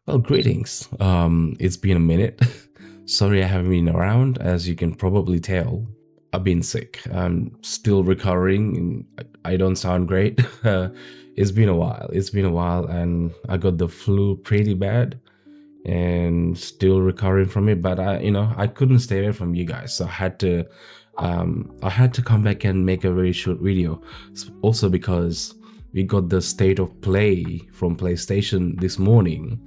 Well, greetings. It's been a minute. Sorry I haven't been around. As you can probably tell, I've been sick. I'm still recovering. And I don't sound great. It's been a while. It's been a while, and I got the flu pretty bad, and still recovering from it. But I couldn't stay away from you guys, so I had to come back and make a very short video. Also because we got the state of play from PlayStation this morning,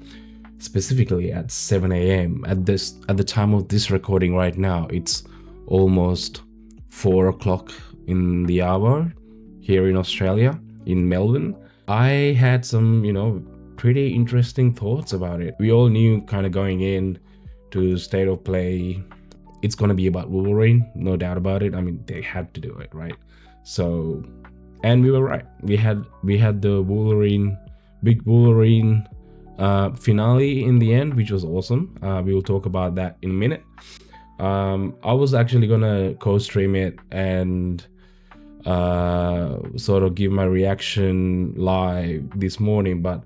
specifically at 7 a.m. At the time of this recording right now, it's almost 4 o'clock in the hour here in Australia, in Melbourne. I had some, pretty interesting thoughts about it. We all knew kind of going in to state of play, it's going to be about Wolverine, no doubt about it. I mean, they had to do it, right? So, and we were right. We had the big Wolverine finale in the end, which was awesome. We will talk about that in a minute. I was actually gonna co-stream it and sort of give my reaction live this morning, but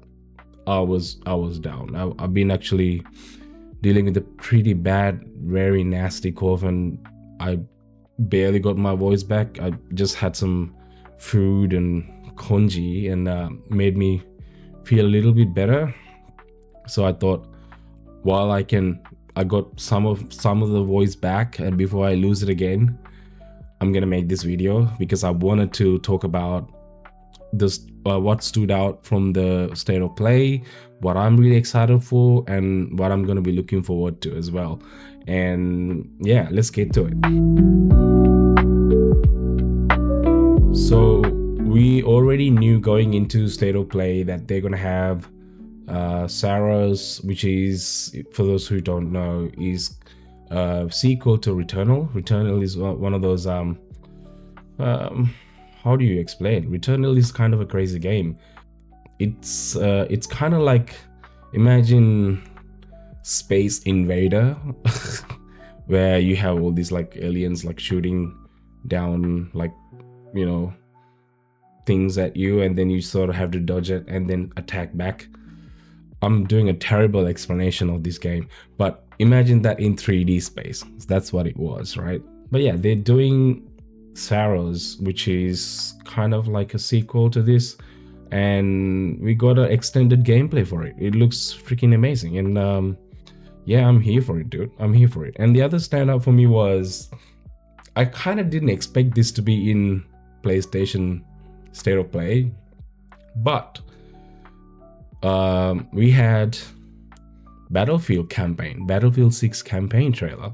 I was down. I've been actually dealing with a pretty bad, very nasty cough, and I barely got my voice back. I just had some food and congee, and made me feel a little bit better. So I thought, while I got some of the voice back, and before I lose it again, I'm gonna make this video because I wanted to talk about this, what stood out from the state of play, what I'm really excited for, and what I'm gonna be looking forward to as well. And yeah, let's get to it. So we already knew going into state of play that they're gonna have Saros, which is, for those who don't know, is a sequel to Returnal. Returnal is one of those how do you explain? Returnal is kind of a crazy game. It's kind of like, imagine Space Invader, where you have all these like aliens like shooting down like, things at you, and then you sort of have to dodge it and then attack back. I'm doing a terrible explanation of this game, but imagine that in 3D space. That's what it was, right? But yeah, they're doing Saros, which is kind of like a sequel to this, and we got an extended gameplay for it. It looks freaking amazing, and yeah, I'm here for it, dude. I'm here for it. And the other standout for me was, I kind of didn't expect this to be in PlayStation State of Play, but we had Battlefield 6 campaign trailer,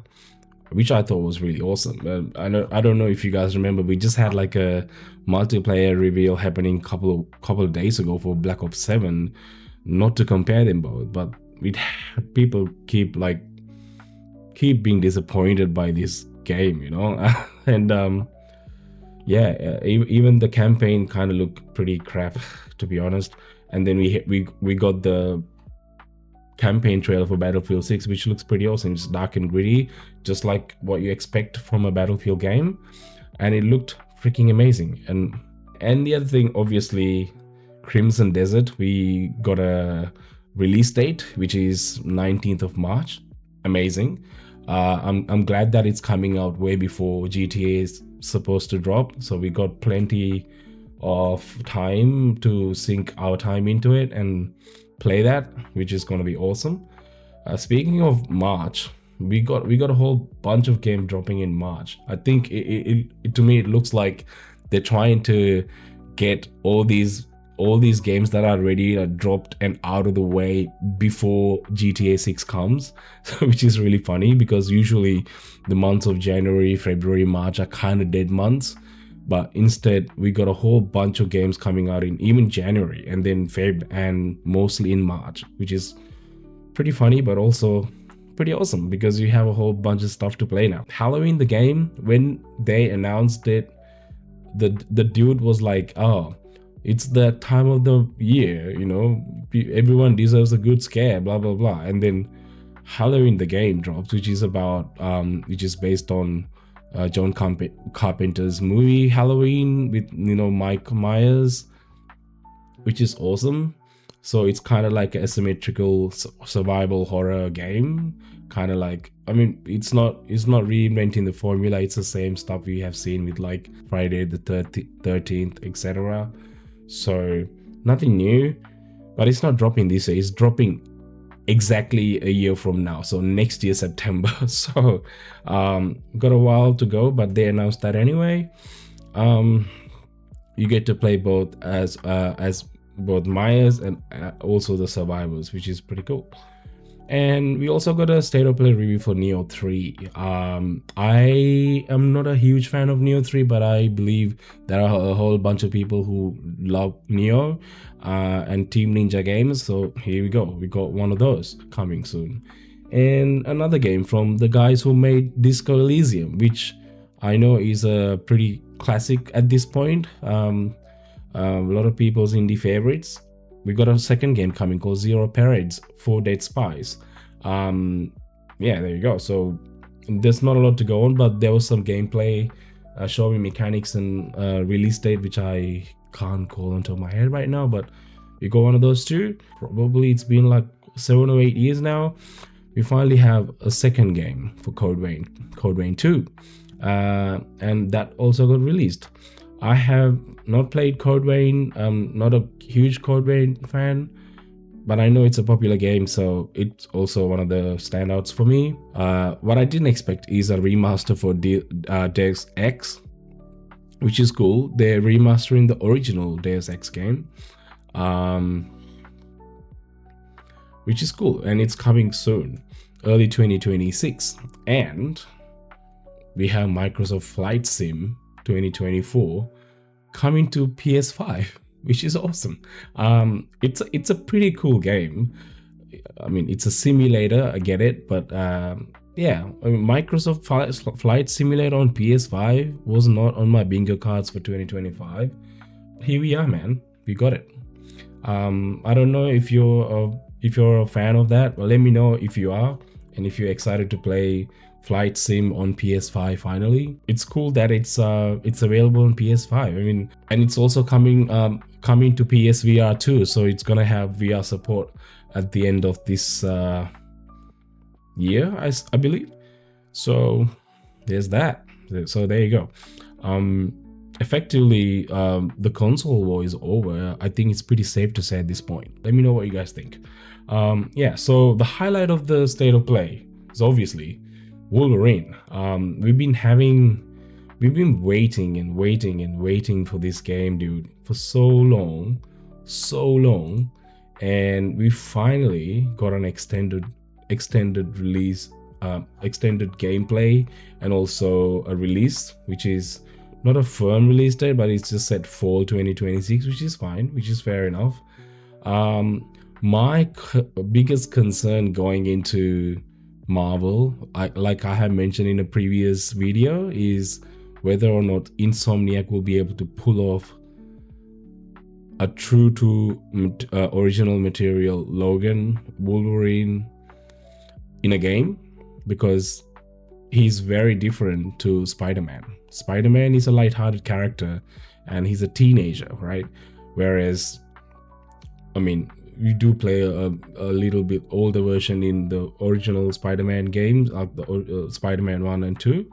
which I thought was really awesome. I don't know if you guys remember, we just had like a multiplayer reveal happening couple of days ago for Black Ops 7. Not to compare them both, but people keep being disappointed by this game, and yeah, even the campaign kind of looked pretty crap, to be honest. And then we got the campaign trailer for Battlefield 6, which looks pretty awesome. It's dark and gritty, just like what you expect from a Battlefield game, and it looked freaking amazing. And the other thing, obviously, Crimson Desert, we got a release date, which is 19th of March. Amazing. I'm glad that it's coming out way before GTA is supposed to drop, so we got plenty of time to sink our time into it and play that, which is going to be awesome. Speaking of March, we got a whole bunch of games dropping in March. I think it to me it looks like they're trying to get all these games that are ready dropped and out of the way before GTA 6 comes, which is really funny because usually the months of January, February, March are kind of dead months. But instead, we got a whole bunch of games coming out in even January, and then Feb, and mostly in March, which is pretty funny, but also pretty awesome because you have a whole bunch of stuff to play now. Halloween, the game, when they announced it, the dude was like, oh, it's the time of the year, everyone deserves a good scare, blah, blah, blah. And then Halloween, the game drops, which is based on John Carpenter's movie Halloween with Mike Myers, which is awesome. So it's kind of like a asymmetrical survival horror game. Kind of like, I mean, it's not reinventing the formula. It's the same stuff we have seen with like Friday the 13th, etc. So nothing new, but it's not dropping this year. It's dropping exactly a year from now, so next year September. So got a while to go, but they announced that anyway. You get to play both as both Myers and also the survivors, which is pretty cool. And we also got a state of play review for Neo 3. I am not a huge fan of Neo 3, but I believe there are a whole bunch of people who love Neo and Team Ninja games. So here we go. We got one of those coming soon. And another game from the guys who made Disco Elysium, which I know is a pretty classic at this point. A lot of people's indie favorites. We got a second game coming called Zero Parades 4 Dead Spies. Yeah, there you go. So there's not a lot to go on, but there was some gameplay showing mechanics and release date, which I can't call on top of my head right now, but we got one of those too. Probably it's been like 7 or 8 years now. We finally have a second game for Code Vein 2, and that also got released. I have not played Code Vein. I'm not a huge Code Vein fan, but I know it's a popular game, so it's also one of the standouts for me. What I didn't expect is a remaster for Deus Ex, which is cool. They're remastering the original Deus Ex game, which is cool, and it's coming soon, early 2026. And we have Microsoft Flight Sim 2024 coming to PS5, which is awesome. It's a pretty cool game. I mean, it's a simulator, I get it, but yeah, I mean, Microsoft Flight Simulator on PS5 was not on my bingo cards for 2025. Here we are, man. We got it. I don't know if you're a fan of that. Well, let me know if you are, and if you're excited to play Flight Sim on PS5 finally. It's cool that it's available on PS5. I mean, and it's also coming to PSVR too, so it's gonna have VR support at the end of this year, I believe. So there's that. So there you go. Effectively, the console war is over. I think it's pretty safe to say at this point. Let me know what you guys think. Yeah, so the highlight of the state of play is obviously Wolverine. We've been waiting and waiting for this game, dude, for so long, and we finally got an extended release, extended gameplay, and also a release, which is not a firm release date, but it's just set fall 2026, which is fine, which is fair enough. My biggest concern going into Marvel, like I have mentioned in a previous video, is whether or not Insomniac will be able to pull off a true to original material Logan Wolverine in a game, because he's very different to Spider-Man. Spider-Man is a light-hearted character and he's a teenager, right? Whereas, I mean, you do play a little bit older version in the original Spider-Man games, like the Spider-Man 1 and 2.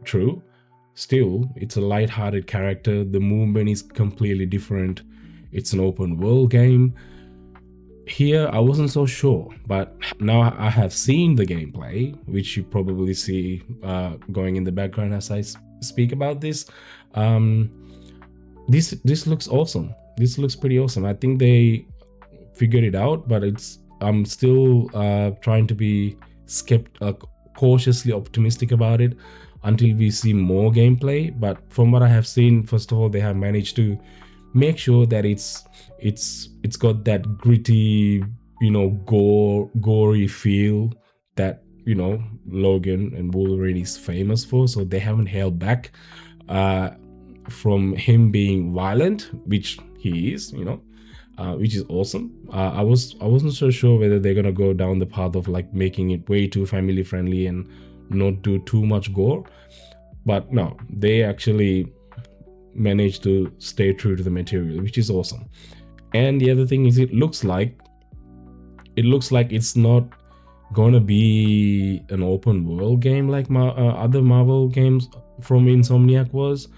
True. Still, it's a light-hearted character. The movement is completely different. It's an open world game. Here, I wasn't so sure, but now I have seen the gameplay, which you probably see going in the background as I speak about this. This looks awesome. This looks pretty awesome. I think they figured it out, but I'm still trying to be cautiously optimistic about it until we see more gameplay. But from what I have seen, first of all, they have managed to make sure that it's got that gritty, gory feel that Logan and Wolverine is famous for. So they haven't held back from him being violent, which he is, which is awesome. I wasn't so sure whether they're gonna go down the path of like making it way too family friendly and not do too much gore, but no, they actually managed to stay true to the material, which is awesome. And the other thing is, it looks like it's not gonna be an open world game like other Marvel games from Insomniac was,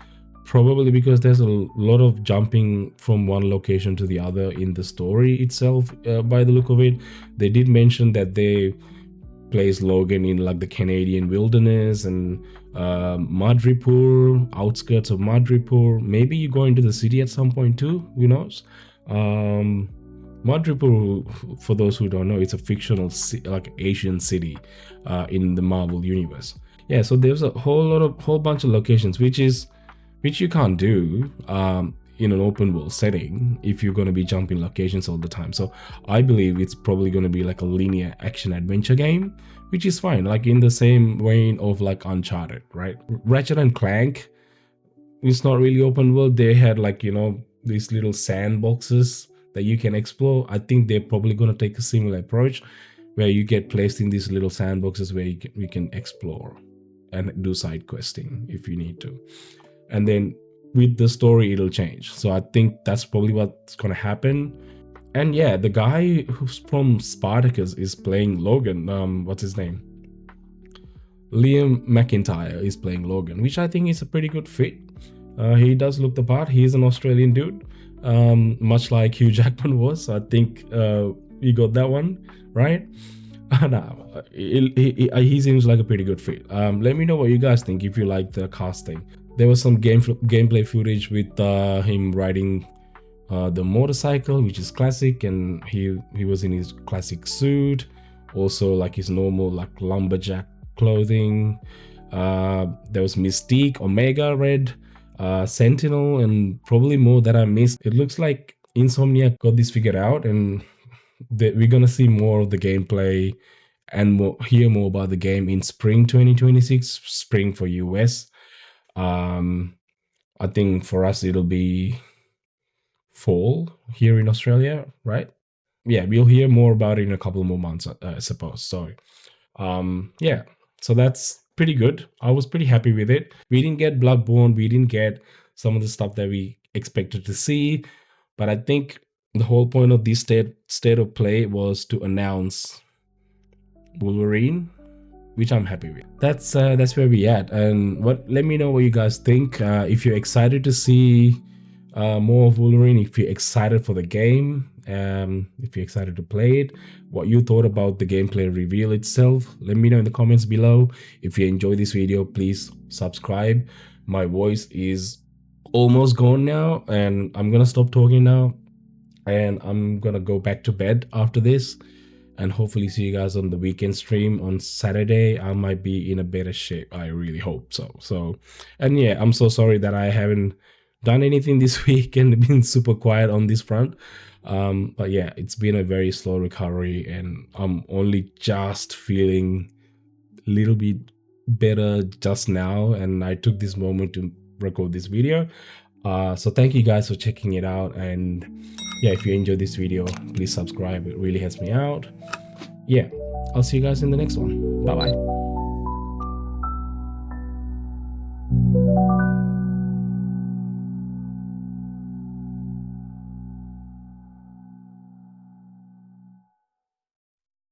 probably because there's a lot of jumping from one location to the other in the story itself. By the look of it, they did mention that they place Logan in like the Canadian wilderness and Madripoor, outskirts of Madripoor. Maybe you go into the city at some point too, who knows. Madripoor, for those who don't know, it's a fictional like Asian city in the Marvel universe. Yeah, so there's a whole bunch of locations, which you can't do in an open world setting if you're going to be jumping locations all the time. So I believe it's probably going to be like a linear action adventure game, which is fine, like in the same vein of like Uncharted, right? Ratchet and Clank, it's not really open world. They had like, these little sandboxes that you can explore. I think they're probably going to take a similar approach where you get placed in these little sandboxes where you can explore and do side questing if you need to. And then with the story, it'll change. So I think that's probably what's going to happen. And yeah, the guy who's from Spartacus is playing Logan. What's his name? Liam McIntyre is playing Logan, which I think is a pretty good fit. He does look the part. He's an Australian dude, much like Hugh Jackman was. So I think he got that one right. No, he seems like a pretty good fit. Let me know what you guys think if you like the casting. There was some gameplay footage with him riding the motorcycle, which is classic, and he was in his classic suit, also like his normal like lumberjack clothing. There was Mystique, Omega Red, Sentinel, and probably more that I missed. It looks like Insomniac got this figured out, and we're gonna see more of the gameplay and hear more about the game in spring 2026, spring for US. I think for us it'll be fall here in Australia, right? Yeah, we'll hear more about it in a couple more months, I suppose. So yeah, so that's pretty good. I was pretty happy with it. We didn't get Bloodborne, we didn't get some of the stuff that we expected to see, but I think the whole point of this state of play was to announce Wolverine, which I'm happy with. That's where we at. And let me know what you guys think. If you're excited to see more of Wolverine, if you're excited for the game, if you're excited to play it, what you thought about the gameplay reveal itself, let me know in the comments below. If you enjoyed this video, please subscribe. My voice is almost gone now, and I'm gonna stop talking now, and I'm gonna go back to bed after this, and hopefully see you guys on the weekend stream on Saturday. I might be in a better shape. I really hope so. And yeah, I'm so sorry that I haven't done anything this week and been super quiet on this front. But yeah, it's been a very slow recovery, and I'm only just feeling a little bit better just now, and I took this moment to record this video. So thank you guys for checking it out, and yeah, if you enjoyed this video, please subscribe. It really helps me out. Yeah, I'll see you guys in the next one. Bye bye.